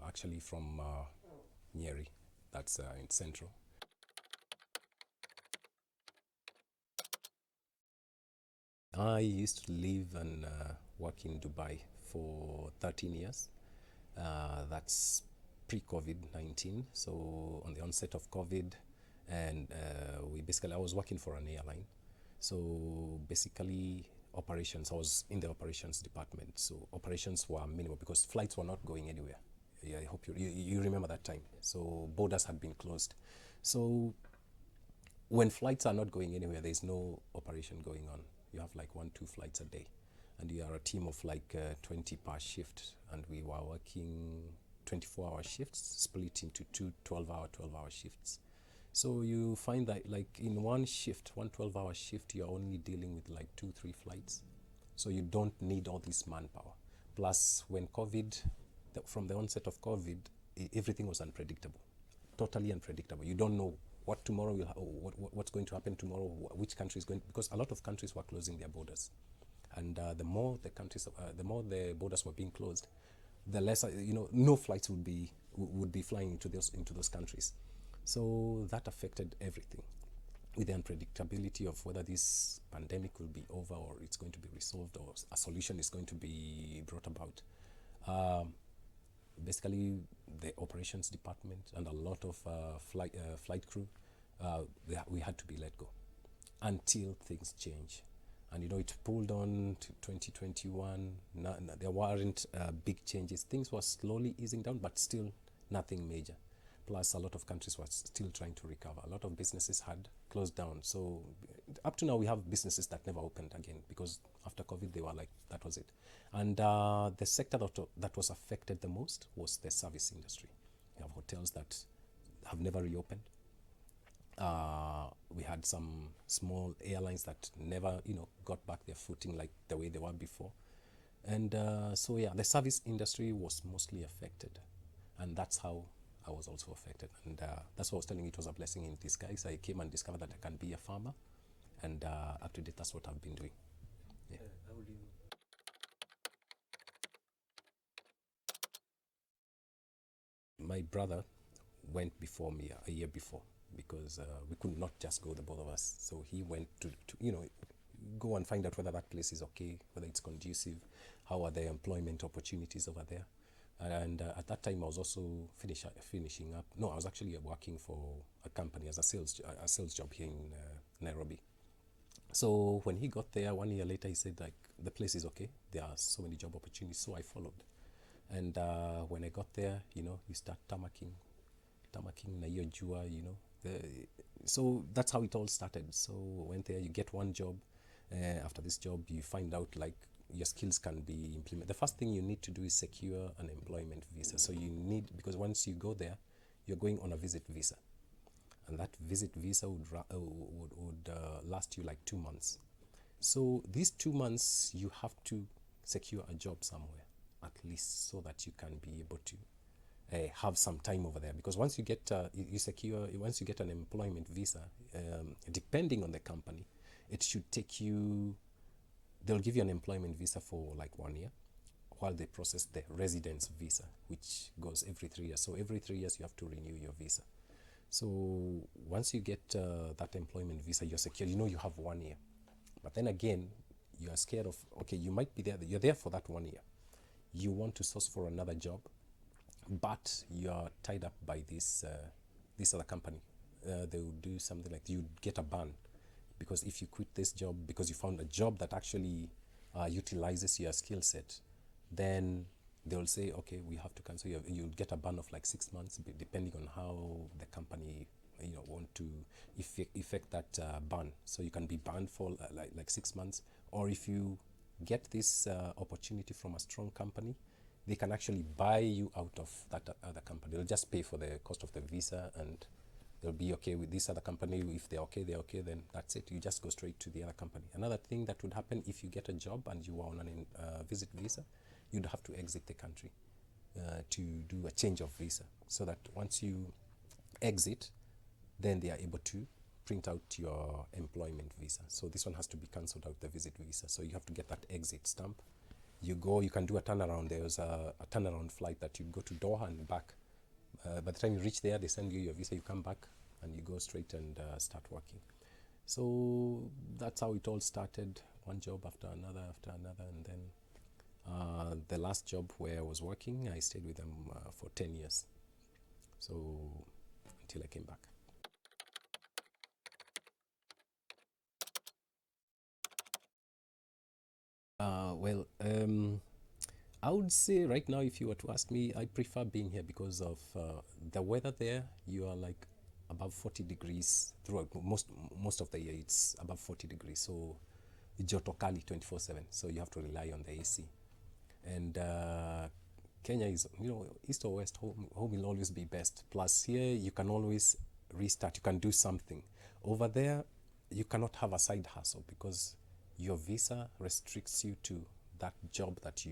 actually from Nyeri, that's in Central. I used to live and work in Dubai for 13 years. That's pre-COVID-19. So on the onset of COVID, and I was working for an airline. So basically operations, I was in the operations department. So operations were minimal because flights were not going anywhere. Yeah, I hope you remember that time. So borders had been closed. So when flights are not going anywhere, there's no operation going on. You have like 1-2 flights a day, and you are a team of like 20 per shift, and we were working 24-hour shifts split into two 12-hour shifts. So you find that like in one shift, one 12-hour shift, you're only dealing with like 2-3 flights. So you don't need all this manpower. Plus, when from the onset of COVID, everything was unpredictable, totally unpredictable. You don't know what tomorrow what's going to happen tomorrow, which country is going, because a lot of countries were closing their borders, and the more the borders were being closed, the lesser, no flights would be flying into those countries. So that affected everything, with the unpredictability of whether this pandemic will be over or it's going to be resolved or a solution is going to be brought about. Basically, the operations department and a lot of flight crew, we had to be let go until things change. And it pulled on to 2021. There weren't big changes. Things were slowly easing down, but still nothing major. Plus, a lot of countries were still trying to recover. A lot of businesses had closed down. So up to now, we have businesses that never opened again because after COVID, they were like, that was it. And the sector that was affected the most was the service industry. We have hotels that have never reopened. We had some small airlines that never, got back their footing like the way they were before. And so, yeah, the service industry was mostly affected. And that's how I was also affected. And that's what I was telling you, it was a blessing in disguise. I came and discovered that I can be a farmer. And up to date, that's what I've been doing. Yeah. How do you? My brother went before me a year before because we could not just go, the both of us. So he went to go and find out whether that place is okay, whether it's conducive, how are the employment opportunities over there. And at that time, I was also finishing up. No, I was actually working for a company as a sales job here in Nairobi. So when he got there 1 year later, he said like the place is okay. There are so many job opportunities. So I followed. And when I got there, you start tamaking na hiyo jua, so that's how it all started. So went there, you get one job. After this job, you find out like your skills can be implemented. The first thing you need to do is secure an employment visa. So you need, because once you go there, you're going on a visit visa, and that visit visa would last you like 2 months. So these 2 months, you have to secure a job somewhere, at least, so that you can be able to have some time over there. Because once you get once you get an employment visa, depending on the company, it should take you. They'll give you an employment visa for like 1 year, while they process the residence visa, which goes every 3 years. So every 3 years you have to renew your visa. So once you get that employment visa, you're secure. You have 1 year. But then again, you are scared of, okay, you might be there. You're there for that 1 year. You want to source for another job, but you're tied up by this other company. They will do something like you get a ban, because if you quit this job because you found a job that actually utilizes your skill set, then they will say, okay, we have to cancel you. You'll get a ban of like 6 months, depending on how the company want to effect that ban. So you can be banned for like 6 months, or if you get this opportunity from a strong company, they can actually buy you out of that other company. They'll just pay for the cost of the visa, and they'll be okay with this other company. If they're okay, then that's it. You just go straight to the other company. Another thing that would happen if you get a job and you are on a visit visa, you'd have to exit the country to do a change of visa, so that once you exit, then they are able to print out your employment visa. So this one has to be cancelled out, the visit visa. So you have to get that exit stamp You go, you can do a turnaround. There's a turnaround flight that you go to Doha and back. By the time you reach there, they send you your visa, you come back, and you go straight and start working. So that's how it all started, one job after another, and then the last job where I was working, I stayed with them for 10 years. So until I came back. Well, I would say right now, if you were to ask me, I prefer being here because of the weather there. You are like above 40 degrees throughout most of the year. It's above 40 degrees, so joto kali 24/7. So you have to rely on the AC. And Kenya is, east or west, home will always be best. Plus here you can always restart. You can do something. Over there, you cannot have a side hustle because your visa restricts you to that job that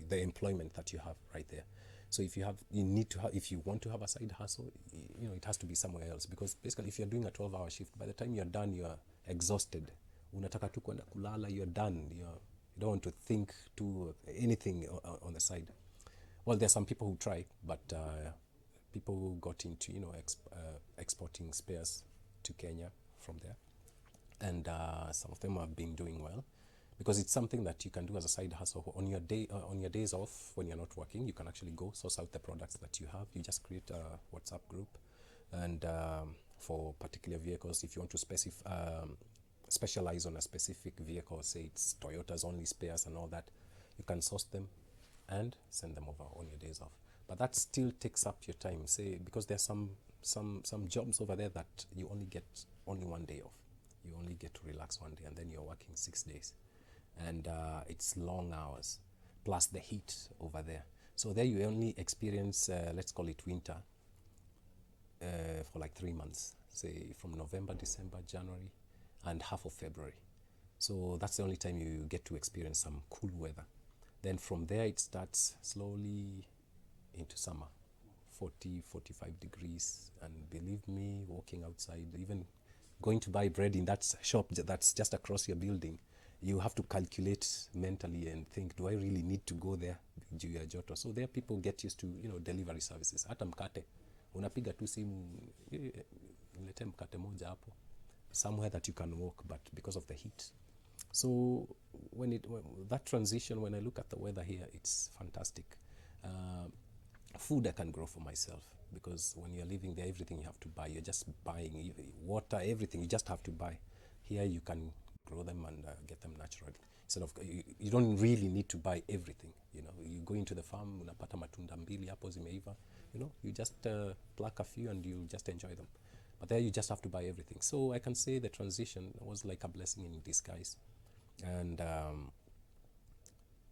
the employment that you have right there. So if if you want to have a side hustle, it has to be somewhere else, because basically if you're doing a 12-hour shift, by the time you're done, you're exhausted. Unataka tu kwenda kulala, you're done. You don't want to think to anything on the side. Well, there's some people who try, but people who got into exporting spares to Kenya from there, and some of them have been doing well, because it's something that you can do as a side hustle on your days off when you're not working. You can actually go source out the products that you have. You just create a WhatsApp group, and for particular vehicles, if you want to specialize on a specific vehicle, say it's Toyota's only spares and all that, you can source them and send them over on your days off. But that still takes up your time, say, because there's some jobs over there that you only get only one day off. You only get to relax one day, and then you're working 6 days, and it's long hours plus the heat over there. So there you only experience let's call it winter for like 3 months, say from November, December, January, and half of February. So that's the only time you get to experience some cool weather. Then from there it starts slowly into summer, 40, 45 degrees. And believe me, walking outside, even going to buy bread in that shop that's just across your building, you have to calculate mentally and think, do I really need to go there juu ya joto? So there people get used to delivery services. Hata mkate unapiga tu simu, nilete mkate moja hapo, somewhere that you can walk, but because of the heat. So that transition, when I look at the weather here, it's fantastic. Food I can grow for myself, because when you're living there, everything you have to buy. You're just buying water, everything you just have to buy. Here you can grow them and get them naturally. Instead of you don't really need to buy everything. You go into the farm, unapata matunda mbili hapo zimeiva. You just pluck a few and you just enjoy them. But there you just have to buy everything. So I can say the transition was like a blessing in disguise. And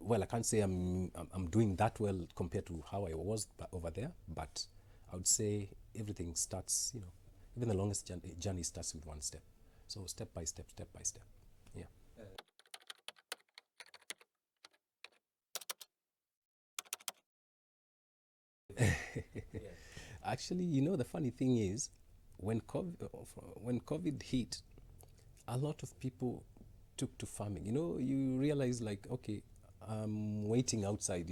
well, I can't say I'm doing that well compared to how I was over there, but I would say everything starts, even the longest journey starts with one step. So step by step, step by step. Yeah. Actually, the funny thing is, when COVID hit, a lot of people took to farming. You realize, like, okay, I'm waiting outside.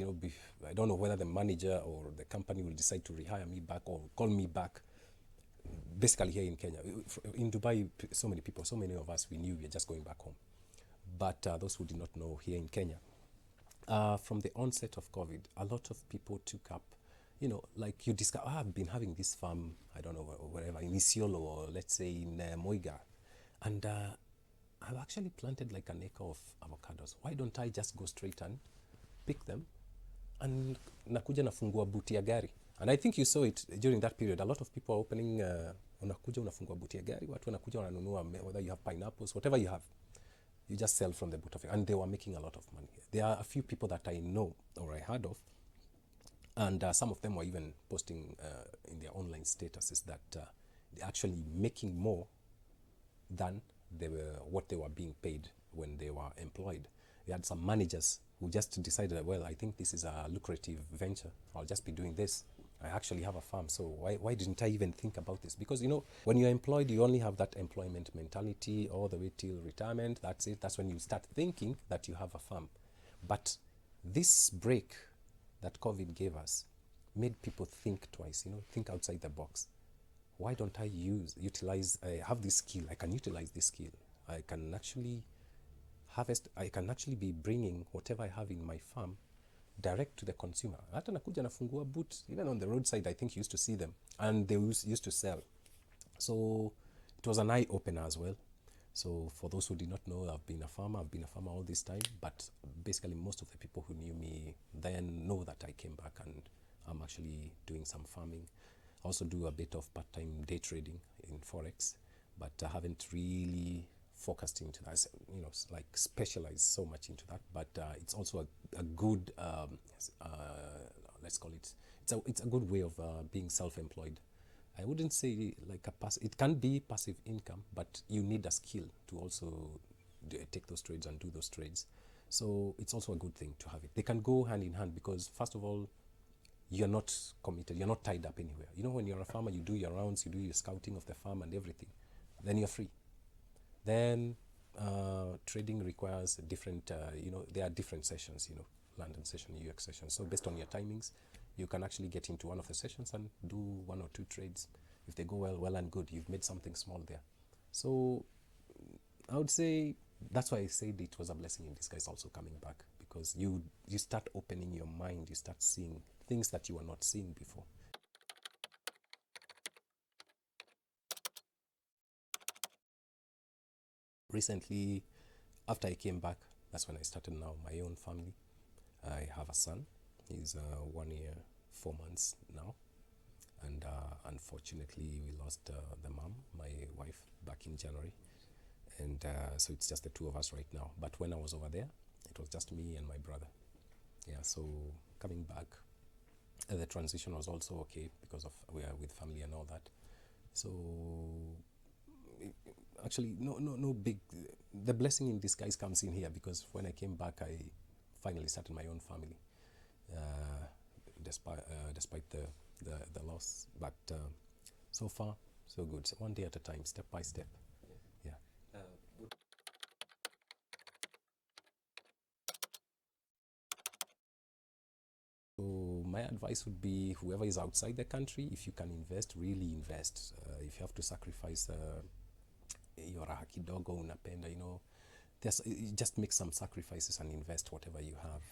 I don't know whether the manager or the company will decide to rehire me back or call me back. Basically, here in Kenya, in Dubai, so many of us, we knew we were just going back home. But those who did not know, here in Kenya, from the onset of COVID, a lot of people took up, like you discover, I've been having this farm, I don't know, wherever, in Isiolo, or let's say in Moiga, and I've actually planted like an acre of avocados. Why don't I just go straight and pick them, and nakuja nafungua buti ya gari? And I think you saw it during that period. A lot of people are opening, unakuja unafungua buti ya gari, watu wanakuja wananunua, whether you have pineapples, whatever you have, you just sell from the boot of it. And they were making a lot of money. There are a few people that I know or I heard of, and some of them were even posting in their online statuses that they're actually making more than what they were being paid when they were employed. We had some managers who just decided, well, I think this is a lucrative venture, I'll just be doing this. I actually have a farm, so why didn't I even think about this? Because, when you're employed, you only have that employment mentality all the way till retirement. That's it. That's when you start thinking that you have a farm. But this break that COVID gave us made people think twice, think outside the box. Why don't I I have this skill, I can utilize this skill. I can actually harvest, I can actually be bringing whatever I have in my farm direct to the consumer. Hata nakuja nafungua boot, even on the roadside, I think you used to see them, and they used to sell. So it was an eye opener as well. So for those who did not know, I've been a farmer all this time, but basically most of the people who knew me then know that I came back and I'm actually doing some farming. I also do a bit of part-time day trading in Forex, but I haven't really focused into that, like specialized so much into that. But it's also a good, let's call it, it's a good way of being self-employed. I wouldn't say like it can be passive income, but you need a skill to also take those trades and do those trades. So it's also a good thing to have it. They can go hand in hand because, first of all, you're not committed, you're not tied up anywhere. When you're a farmer, you do your rounds, you do your scouting of the farm and everything. Then you're free. Then trading requires different, there are different sessions, London session, UX session. So based on your timings, you can actually get into one of the sessions and do one or two trades. If they go well and good, you've made something small there. So I would say that's why I said it was a blessing in disguise also coming back, because you start opening your mind, you start seeing things that you were not seeing before. Recently, after I came back, that's when I started now my own family. I have a son. He's 1 year, 4 months now. And unfortunately, we lost the mom, my wife, back in January. And so it's just the two of us right now. But when I was over there, it was just me and my brother. Yeah, so coming back, the transition was also okay because of we are with family and all that. So actually, no big. The blessing in disguise comes in here because when I came back, I finally started my own family, despite the loss. But so far, so good. So one day at a time, step by step. Yeah. So my advice would be whoever is outside the country, if you can invest, really invest. If you have to sacrifice your raha kidogo unapenda, just make some sacrifices and invest whatever you have.